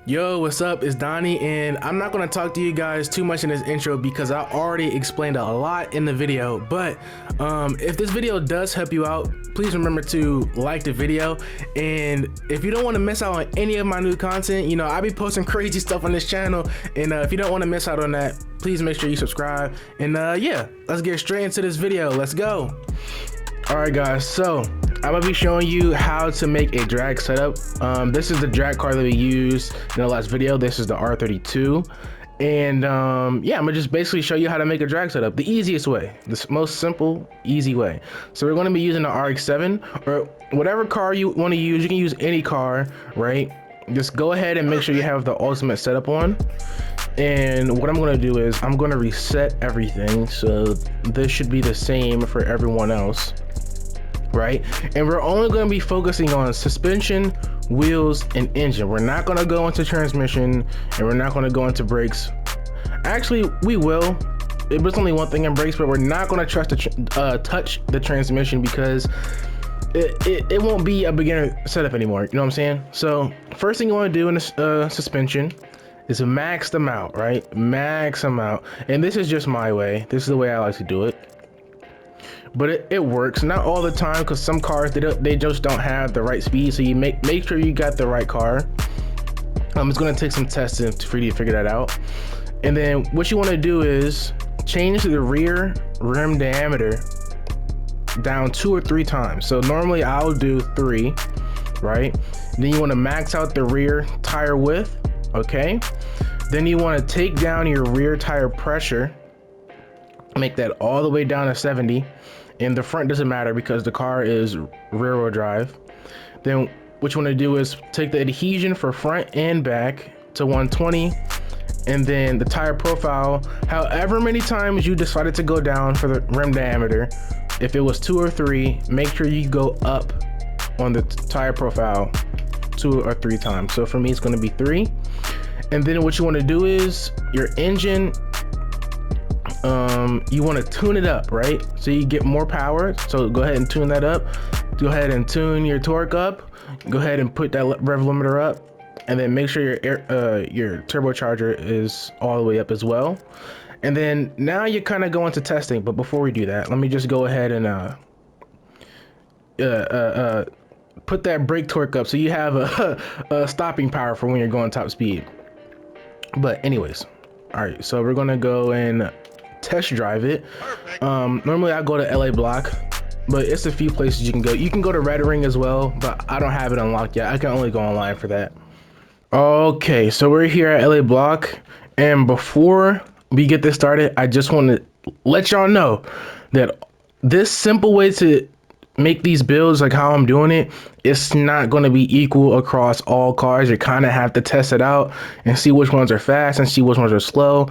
Yo, what's up? It's Donnie, and I'm not going to talk to you guys too much in this intro because I already explained a lot in the video. But if this video does help you out, please remember to like the video. And if you don't want to miss out on any of my new content, you know, I'll be posting crazy stuff on this channel. And if you don't want to miss out on that, please make sure you subscribe. And yeah, let's get straight into this video. Let's go. All right, guys, so I'm gonna be showing you how to make a drag setup. This is the drag car that we used in the last video. This is the R32, and yeah, I'm gonna just basically show you how to make a drag setup the easiest way, the most simple, easy way. So we're gonna be using the RX7 or whatever car you want to use. You can use any car, right? Just go ahead and make sure you have the ultimate setup on. And what I'm going to do is I'm going to reset everything, so this should be the same for everyone else, right? And we're only going to be focusing on suspension, wheels, and engine. We're not going to go into transmission, and we're not going to go into brakes. Actually, we will. There's only one thing in brakes, but we're not going to touch the transmission because it won't be a beginner setup anymore. You know what I'm saying? So first thing you want to do in this suspension is max them out, right? Max them out. And this is just my way. This is the way I like to do it. But it works, not all the time, because some cars they just don't have the right speed. So you make sure you got the right car. It's gonna take some testing for you to figure that out. And then what you want to do is change the rear rim diameter down 2 or 3 times. So normally I'll do 3, right? Then you want to max out the rear tire width. Okay, then you want to take down your rear tire pressure, make that all the way down to 70, and the front doesn't matter because the car is rear wheel drive. Then what you want to do is take the adhesion for front and back to 120, and then the tire profile, however many times you decided to go down for the rim diameter, if it was 2 or 3, make sure you go up on the tire profile 2 or 3 times. So for me, it's going to be 3. And then what you want to do is your engine, you want to tune it up, right? So you get more power. So go ahead and tune that up. Go ahead and tune your torque up. Go ahead and put that rev limiter up, and then make sure your turbocharger is all the way up as well. And then now you kind of go into testing. But before we do that, let me just go ahead and put that brake torque up so you have a stopping power for when you're going top speed. But anyways, all right, so we're gonna go and test drive it. Normally I go to LA Block, but it's a few places you can go. You can go to Red Ring as well, but I don't have it unlocked yet. I can only go online for that. Okay, so we're here at LA Block, and before we get this started, I just want to let y'all know that this simple way to make these builds, like how I'm doing it, it's not going to be equal across all cars. You kind of have to test it out and see which ones are fast and see which ones are slow.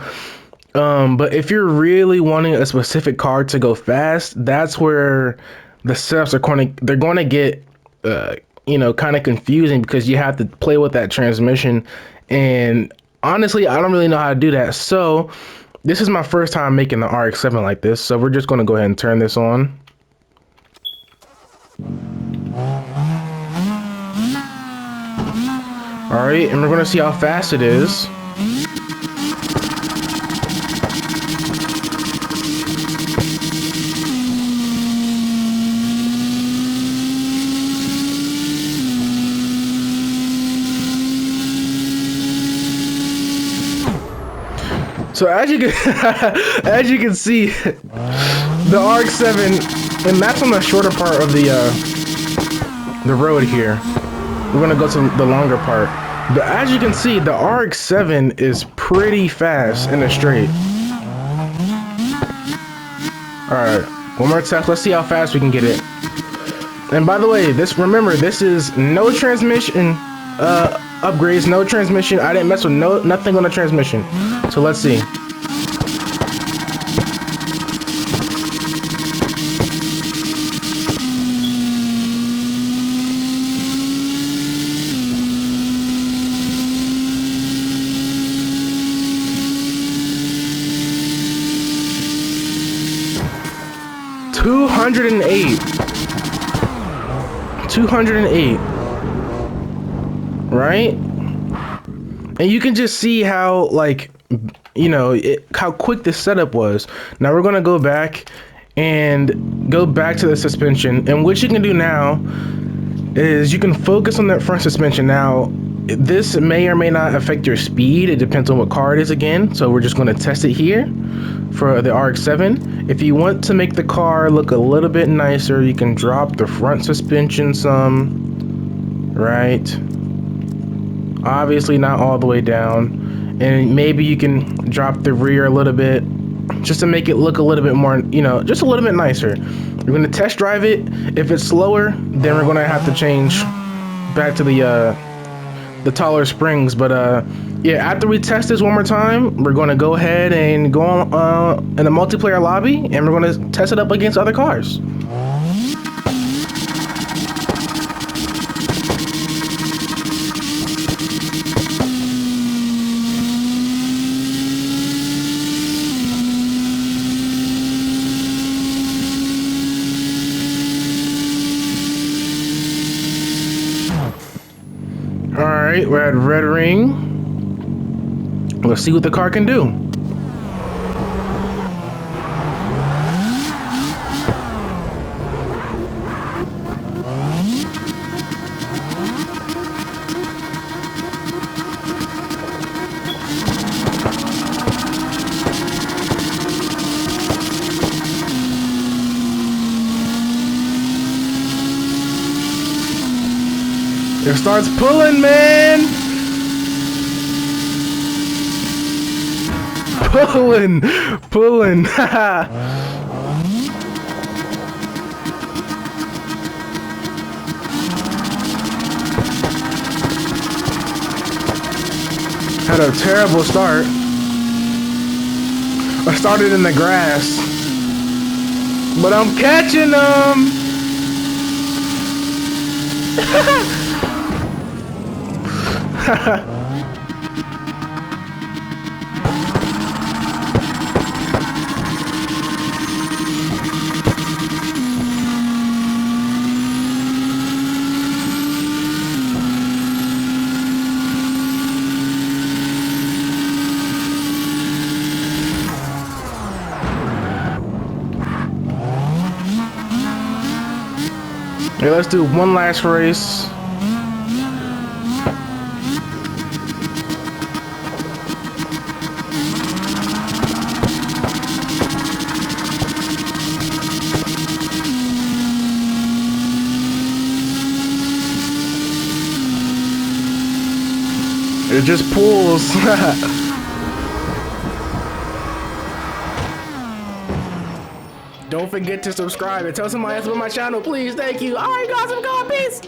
But if you're really wanting a specific car to go fast, that's where the setups they're going to get you know, kind of confusing, because you have to play with that transmission, and honestly I don't really know how to do that. So this is my first time making the RX7 like this, so we're just going to go ahead and turn this on. All right, and we're gonna see how fast it is. So as you can see, the RX7, and that's on the shorter part of the road here. We're gonna go to the longer part, but as you can see, the RX7 is pretty fast in the straight. All right, one more test. Let's see how fast we can get it. And by the way, remember, this is no transmission upgrades, no transmission. I didn't mess with nothing on the transmission. So let's see. $208. 208, right? And you can just see how, like, you know, how quick the setup was. Now we're gonna go back and go back to the suspension, and what you can do now is you can focus on that front suspension. Now this may or may not affect your speed. It depends on what car it is again, so we're just going to test it here for the RX7. If you want to make the car look a little bit nicer, you can drop the front suspension some, right? Obviously not all the way down, and maybe you can drop the rear a little bit just to make it look a little bit more, you know, just a little bit nicer. We're going to test drive it. If it's slower, then we're going to have to change back to the taller springs. But yeah, after we test this one more time, we're going to go ahead and go on in a multiplayer lobby, and we're going to test it up against other cars. Alright, we're at red ring. Let's see what the car can do. It starts pulling, man! Pulling, Had a terrible start. I started in the grass, but I'm catching them! Okay, let's do one last race. It just pulls. Don't forget to subscribe and tell somebody else about my channel, please. Thank you. All right, guys, I'm going. Peace.